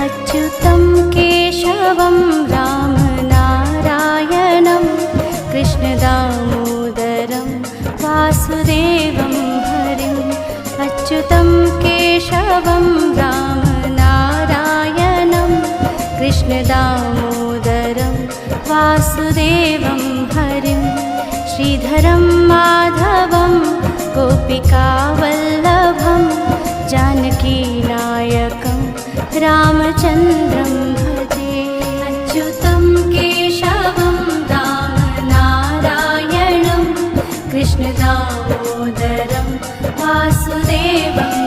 अच्युतं केशवं रामनारायणं कृष्णदामोदरं वासुदेवं हरिम् अच्युतं केशवं रामनारायणं कृष्णदामोदरं वासुदेवं हरिं श्रीधरं माधवं गोपिकावल्लभं जानकीनायकं रामचन्द्रं भजे अच्युतं केशवं रामनारायणं कृष्णदामोदरं वासुदेवं